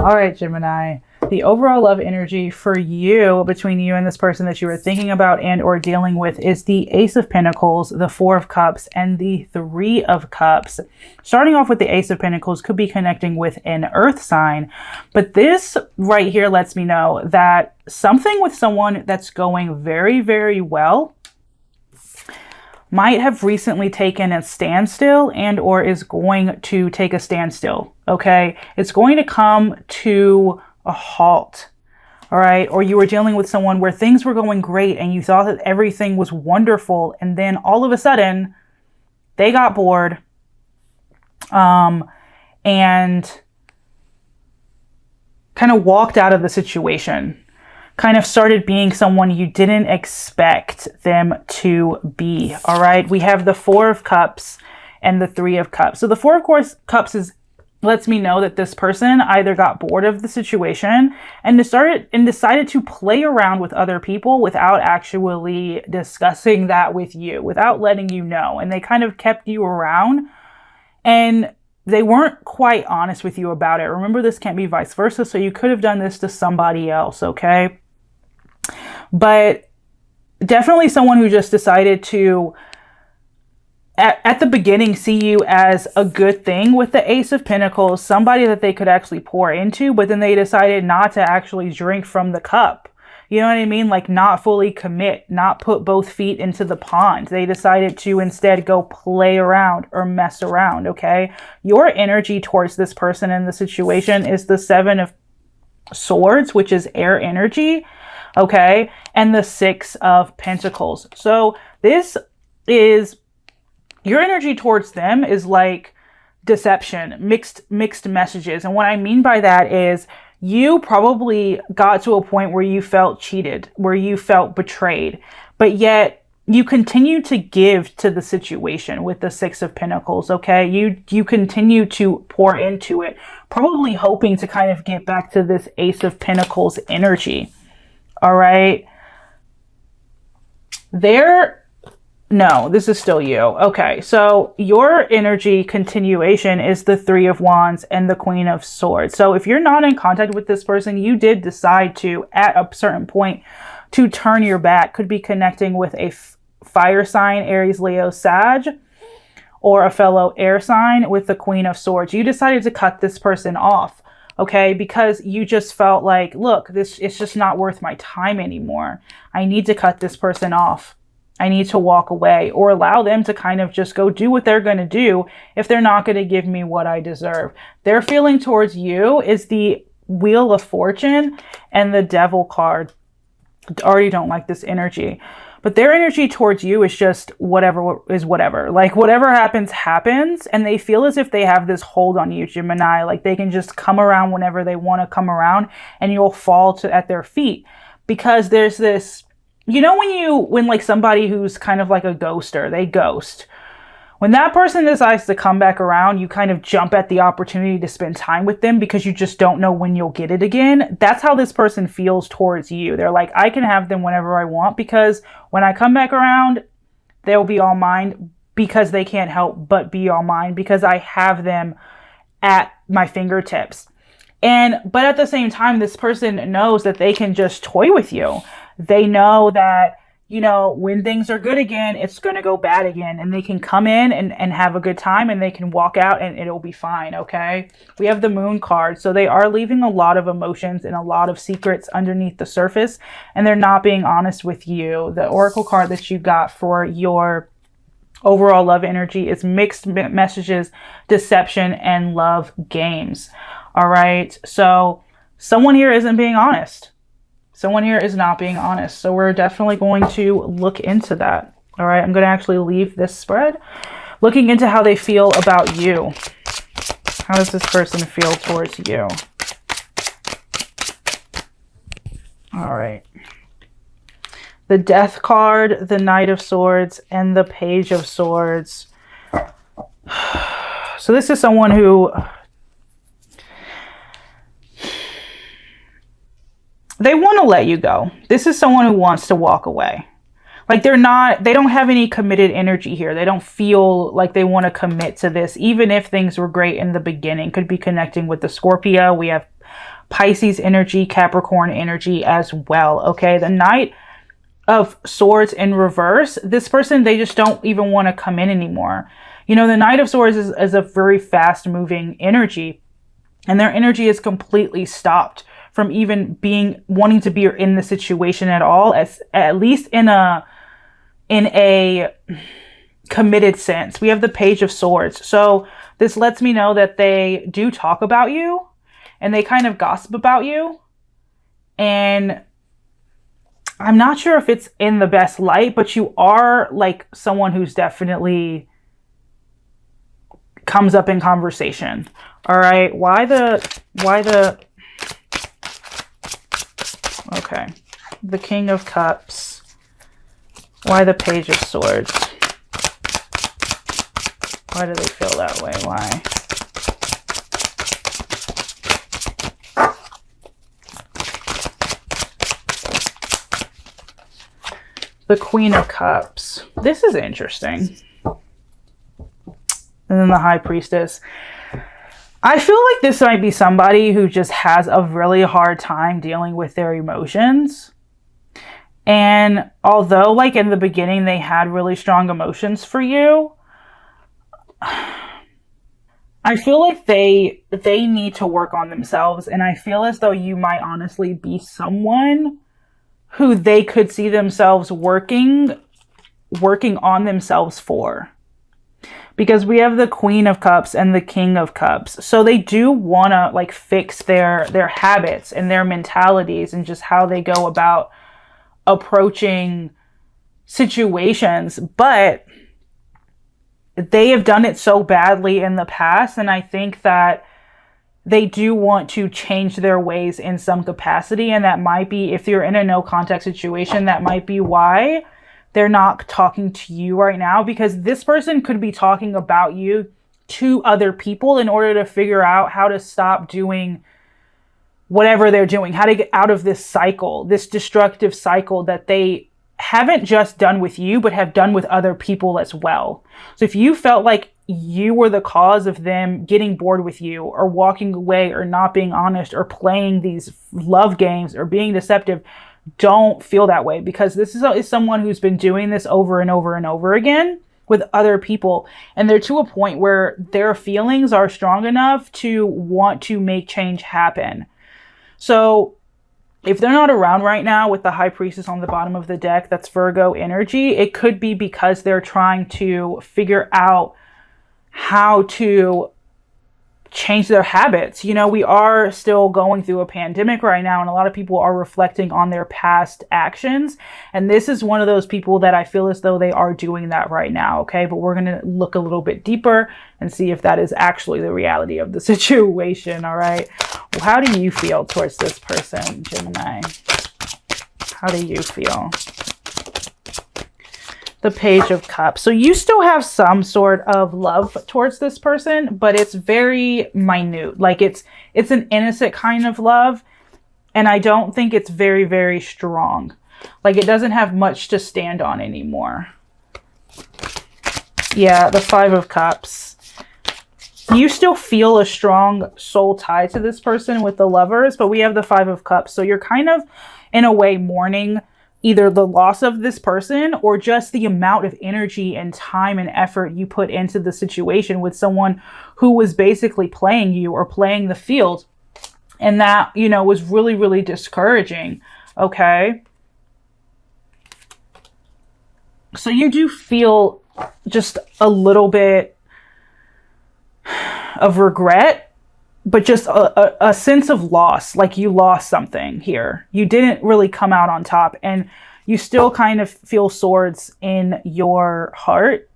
All right, Gemini, the overall love energy for you, between you and this person that you were thinking about and or dealing with, is the Ace of Pentacles, the Four of Cups, and the Three of Cups. Starting off with the Ace of Pentacles could be connecting with an earth sign, but this right here lets me know that something with someone that's going very, very well might have recently taken a standstill and or is going to take a standstill, okay? It's going to come to a halt, all right? Or you were dealing with someone where things were going great and you thought that everything was wonderful, and then all of a sudden they got bored and kind of walked out of the situation. Kind of started being someone you didn't expect them to be, all right? We have the Four of Cups and the Three of Cups. So the Four of Cups lets me know that this person either got bored of the situation and decided to play around with other people without actually discussing that with you, without letting you know. And they kind of kept you around and they weren't quite honest with you about it. Remember, this can't be vice versa. So you could have done this to somebody else, okay? But definitely someone who just decided to, at the beginning, see you as a good thing with the Ace of Pentacles, somebody that they could actually pour into, but then they decided not to actually drink from the cup. You know what I mean? Like, not fully commit, not put both feet into the pond. They decided to instead go play around or mess around, okay? Your energy towards this person in the situation is the Seven of Swords, which is air energy. Okay, and the Six of Pentacles. So this is, your energy towards them is like deception, mixed messages. And what I mean by that is you probably got to a point where you felt cheated, where you felt betrayed, but yet you continue to give to the situation with the Six of Pentacles, okay? You continue to pour into it, probably hoping to kind of get back to this Ace of Pentacles energy. All right. No, this is still you. Okay. So your energy continuation is the Three of Wands and the Queen of Swords. So if you're not in contact with this person, you did decide to, at a certain point, to turn your back. Could be connecting with a fire sign, Aries, Leo, Sag, or a fellow air sign with the Queen of Swords. You decided to cut this person off. Okay, because you just felt like, look, it's just not worth my time anymore. I need to cut this person off. I need to walk away, or allow them to kind of just go do what they're going to do if they're not going to give me what I deserve. Their feeling towards you is the Wheel of Fortune and the Devil card. I already don't like this energy. But their energy towards you is just whatever is whatever. Like, whatever happens, happens. And they feel as if they have this hold on you, Gemini. Like, they can just come around whenever they want to come around and you'll fall at their feet. Because there's this, you know, when like somebody who's kind of like a ghoster, they ghost. When that person decides to come back around, you kind of jump at the opportunity to spend time with them because you just don't know when you'll get it again. That's how this person feels towards you. They're like, I can have them whenever I want because when I come back around, they'll be all mine, because they can't help but be all mine because I have them at my fingertips. But at the same time, this person knows that they can just toy with you. They know that, you know, when things are good again, it's going to go bad again. And they can come in and have a good time, and they can walk out and it'll be fine, okay? We have the Moon card. So they are leaving a lot of emotions and a lot of secrets underneath the surface, and they're not being honest with you. The Oracle card that you got for your overall love energy is mixed messages, deception, and love games. All right? So someone here isn't being honest. Someone here is not being honest. So we're definitely going to look into that. All right. I'm going to actually leave this spread looking into how they feel about you. How does this person feel towards you? All right. The Death card, the Knight of Swords, and the Page of Swords. So this is someone who, they want to let you go. This is someone who wants to walk away. Like, they don't have any committed energy here. They don't feel like they want to commit to this, even if things were great in the beginning. Could be connecting with the Scorpio. We have Pisces energy, Capricorn energy as well. Okay, the Knight of Swords in reverse, this person, they just don't even want to come in anymore. You know, the Knight of Swords is a very fast moving energy, and their energy is completely stopped from even wanting to be in the situation at all, at least in a committed sense. We have the Page of Swords. So this lets me know that they do talk about you and they kind of gossip about you. And I'm not sure if it's in the best light, but you are like someone who's definitely comes up in conversation. All right. Why the, okay. The King of Cups. Why the Page of Swords? Why do they feel that way? Why? The Queen of Cups. This is interesting. And then the High Priestess. I feel like this might be somebody who just has a really hard time dealing with their emotions. And although like in the beginning they had really strong emotions for you, I feel like they need to work on themselves. And I feel as though you might honestly be someone who they could see themselves working on themselves for. Because we have the Queen of Cups and the King of Cups. So they do want to like fix their habits and their mentalities and just how they go about approaching situations. But they have done it so badly in the past. And I think that they do want to change their ways in some capacity. And that might be, if you're in a no contact situation, that might be why they're not talking to you right now, because this person could be talking about you to other people in order to figure out how to stop doing whatever they're doing, how to get out of this cycle, this destructive cycle that they haven't just done with you, but have done with other people as well. So if you felt like you were the cause of them getting bored with you or walking away or not being honest or playing these love games or being deceptive, don't feel that way, because this is someone who's been doing this over and over and over again with other people. And they're to a point where their feelings are strong enough to want to make change happen. So if they're not around right now with the High Priestess on the bottom of the deck, that's Virgo energy, it could be because they're trying to figure out how to change their habits. You know, we are still going through a pandemic right now, and a lot of people are reflecting on their past actions. And this is one of those people that I feel as though they are doing that right now. Okay. But we're going to look a little bit deeper and see if that is actually the reality of the situation. All right. Well, how do you feel towards this person, Gemini? How do you feel? The Page of Cups. So you still have some sort of love towards this person, but it's very minute. Like it's an innocent kind of love. And I don't think it's very, very strong. Like it doesn't have much to stand on anymore. Yeah, the Five of Cups. You still feel a strong soul tie to this person with the Lovers, but we have the Five of Cups. So you're kind of, in a way, mourning either the loss of this person or just the amount of energy and time and effort you put into the situation with someone who was basically playing you or playing the field. And that, you know, was really, really discouraging. Okay. So you do feel just a little bit of regret, but just a sense of loss, like you lost something here. You didn't really come out on top, and you still kind of feel swords in your heart,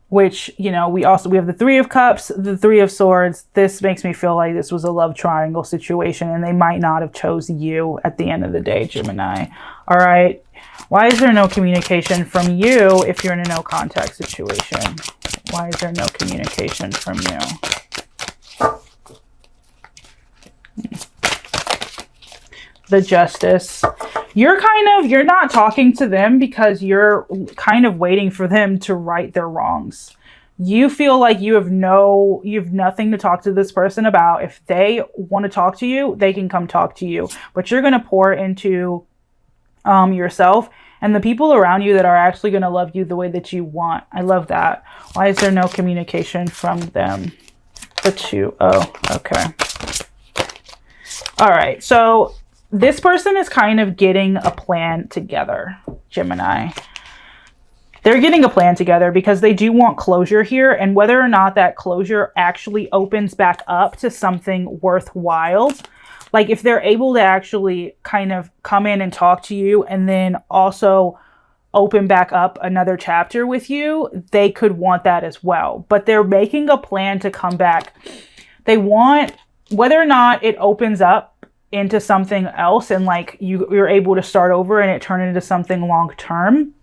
which, you know, we have the Three of Cups, the Three of Swords. This makes me feel like this was a love triangle situation, and they might not have chose you at the end of the day, Gemini. All right. Why is there no communication from you if you're in a no contact situation? Why is there no communication from you? The Justice. You're not talking to them because you're kind of waiting for them to right their wrongs. You feel like you have nothing to talk to this person about. If they want to talk to you, they can come talk to you. But you're going to pour into yourself and the people around you that are actually going to love you the way that you want. I love that. Why is there no communication from them? The two. Oh, okay. All right. So this person is kind of getting a plan together, Gemini. They're getting a plan together because they do want closure here. And whether or not that closure actually opens back up to something worthwhile, like if they're able to actually kind of come in and talk to you and then also open back up another chapter with you, they could want that as well. But they're making a plan to come back. They want, whether or not it opens up into something else and like you're able to start over and it turn into something long term,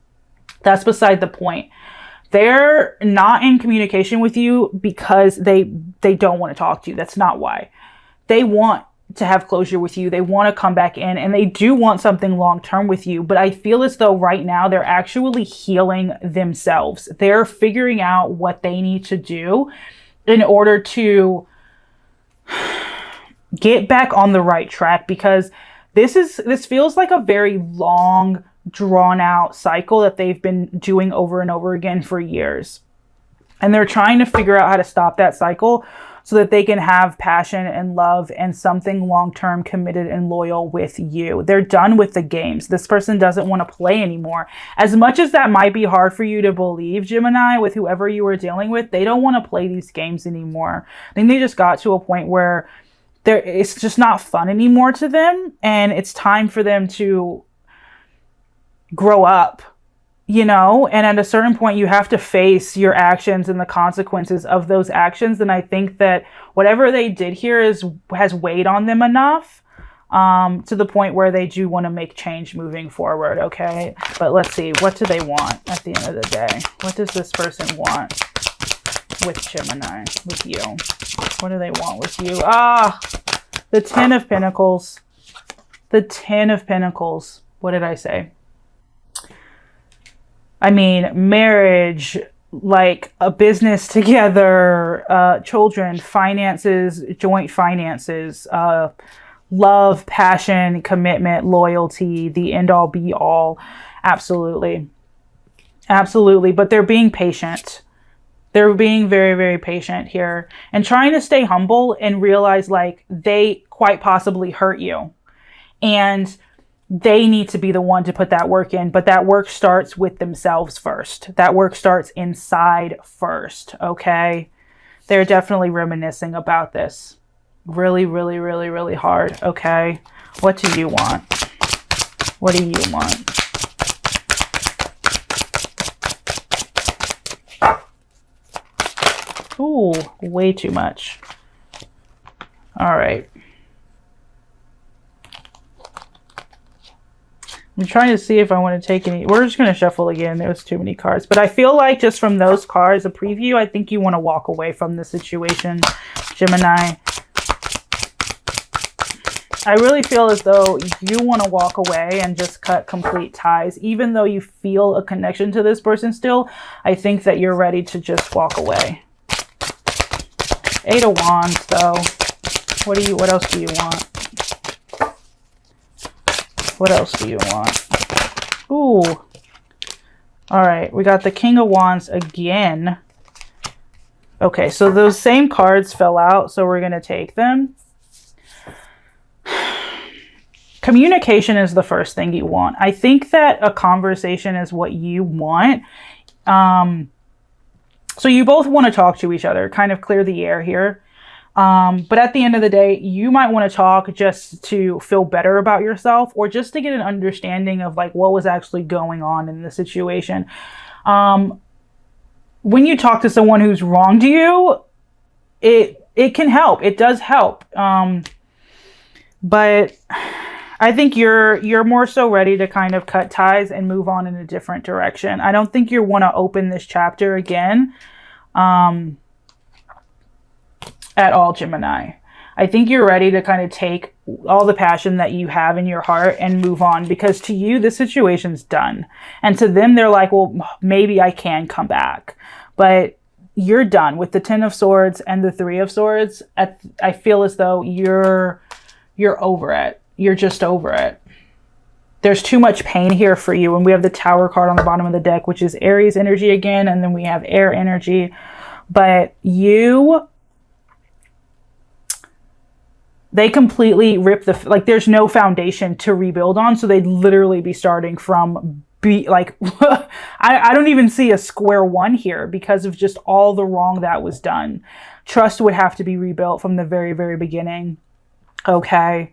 that's beside the point. They're not in communication with you because they don't want to talk to you. That's not why. They want to have closure with you. They want to come back in and they do want something long-term with you. But I feel as though right now they're actually healing themselves. They're figuring out what they need to do in order to get back on the right track, because this feels like a very long, drawn out cycle that they've been doing over and over again for years. And they're trying to figure out how to stop that cycle so that they can have passion and love and something long-term committed and loyal with you. They're done with the games. This person doesn't want to play anymore. As much as that might be hard for you to believe, Gemini, with whoever you are dealing with, they don't want to play these games anymore. I think they just got to a point where it's just not fun anymore to them. And it's time for them to grow up, you know, and at a certain point you have to face your actions and the consequences of those actions. And I think that whatever they did here has weighed on them enough to the point where they do want to make change moving forward. Okay, but let's see, what do they want at the end of the day? What does this person want with Gemini, with you? What do they want with you? The Ten of Pentacles. The Ten of Pentacles. What did I say? I mean, marriage, like a business together, children, finances, joint finances, love, passion, commitment, loyalty, the end all be all. Absolutely. Absolutely. But they're being patient. They're being very, very patient here and trying to stay humble and realize like they quite possibly hurt you. And they need to be the one to put that work in, but that work starts with themselves first. That work starts inside first, okay? They're definitely reminiscing about this. Really, really, really, really hard, okay? What do you want? What do you want? Ooh, way too much. All right. I'm trying to see if I want to take any. We're just going to shuffle again. There was too many cards. But I feel like just from those cards, a preview, I think you want to walk away from the situation, Gemini. I really feel as though you want to walk away and just cut complete ties. Even though you feel a connection to this person still, I think that you're ready to just walk away. Eight of Wands, though. What else do you want? What else do you want? Ooh. All right, we got the King of Wands again. Okay, so those same cards fell out, so we're going to take them. Communication is the first thing you want. I think that a conversation is what you want. So you both want to talk to each other, kind of clear the air here. But at the end of the day, you might want to talk just to feel better about yourself or just to get an understanding of like what was actually going on in the situation. When you talk to someone who's wronged you, it can help. It does help. But I think you're more so ready to kind of cut ties and move on in a different direction. I don't think you want to open this chapter again. At all, Gemini. I think you're ready to kind of take all the passion that you have in your heart and move on, because to you, this situation's done. And to them, they're like, well, maybe I can come back. But you're done with the Ten of Swords and the Three of Swords. I feel as though you're over it. You're just over it. There's too much pain here for you. And we have the Tower card on the bottom of the deck, which is Aries energy again. And then we have air energy. But they completely rip like there's no foundation to rebuild on. So they'd literally be starting from I don't even see a square one here because of just all the wrong that was done. Trust would have to be rebuilt from the very, very beginning. Okay.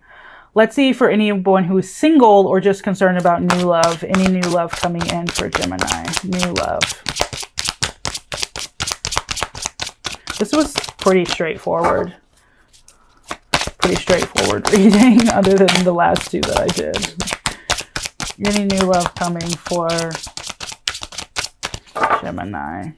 Let's see for anyone who's single or just concerned about new love. Any new love coming in for Gemini. New love. This was pretty straightforward. Pretty straightforward reading other than the last two that I did. Any new love coming for Gemini?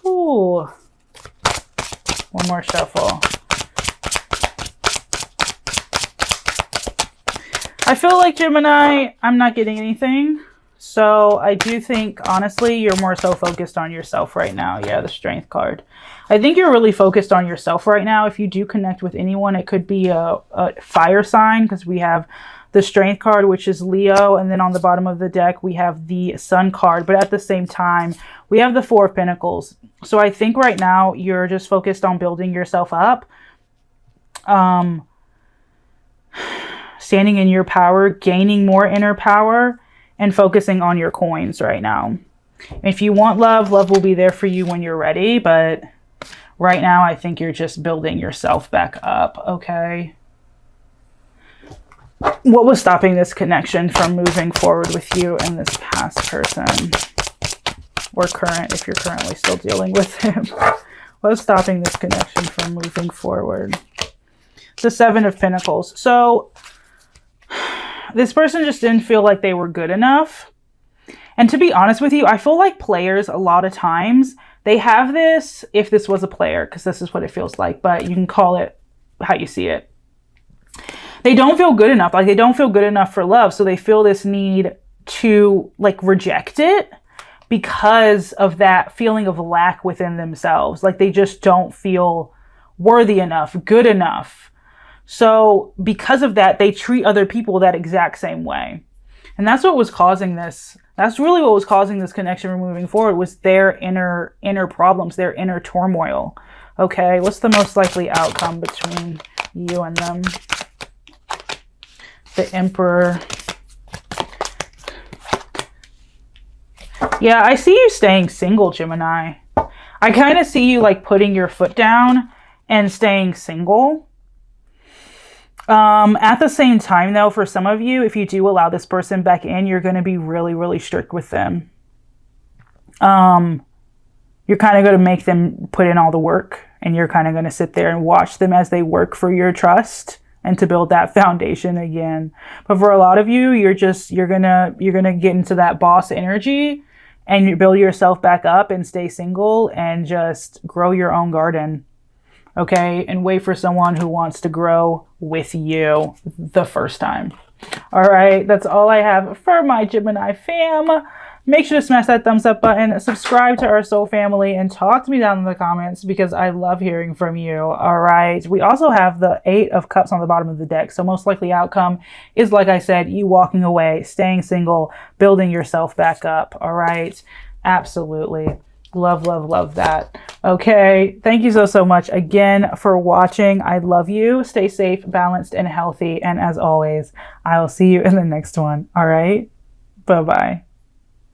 Ooh. One more shuffle. I feel like Gemini, I'm not getting anything. So I do think, honestly, you're more so focused on yourself right now. Yeah, the Strength card. I think you're really focused on yourself right now. If you do connect with anyone, it could be a fire sign because we have the Strength card, which is Leo. And then on the bottom of the deck, we have the Sun card. But at the same time, we have the Four of Pentacles. So I think right now you're just focused on building yourself up. Standing in your power, gaining more inner power, and focusing on your coins right now. If you want love, love will be there for you when you're ready. But right now, I think you're just building yourself back up, okay? What was stopping this connection from moving forward with you and this past person? Or current, if you're currently still dealing with him. What was stopping this connection from moving forward? The Seven of Pentacles. So this person just didn't feel like they were good enough. And to be honest with you, I feel like players a lot of times, they have this, if this was a player, because this is what it feels like, but you can call it how you see it. They don't feel good enough. Like they don't feel good enough for love. So they feel this need to like reject it because of that feeling of lack within themselves. Like they just don't feel worthy enough, good enough. So because of that, they treat other people that exact same way. And that's what was causing this. That's really what was causing this connection from moving forward was their inner problems, their inner turmoil. Okay, what's the most likely outcome between you and them? The Emperor. Yeah, I see you staying single, Gemini. I kind of see you like putting your foot down and staying single. At the same time, though, for some of you, if you do allow this person back in, you're going to be really, really strict with them. You're kind of going to make them put in all the work, and you're kind of going to sit there and watch them as they work for your trust and to build that foundation again. But for a lot of you, you're gonna get into that boss energy and you build yourself back up and stay single and just grow your own garden. Okay, and wait for someone who wants to grow with you the first time. All right, that's all I have for my Gemini fam. Make sure to smash that thumbs up button, subscribe to our soul family, and talk to me down in the comments because I love hearing from you. All right, we also have the Eight of Cups on the bottom of the deck. So most likely outcome is, like I said, you walking away, staying single, building yourself back up. All right, absolutely. Love, love, love that. Okay, thank you so much again for watching. I love you. Stay safe, balanced, and healthy. And as always, I will see you in the next one. All right, bye-bye.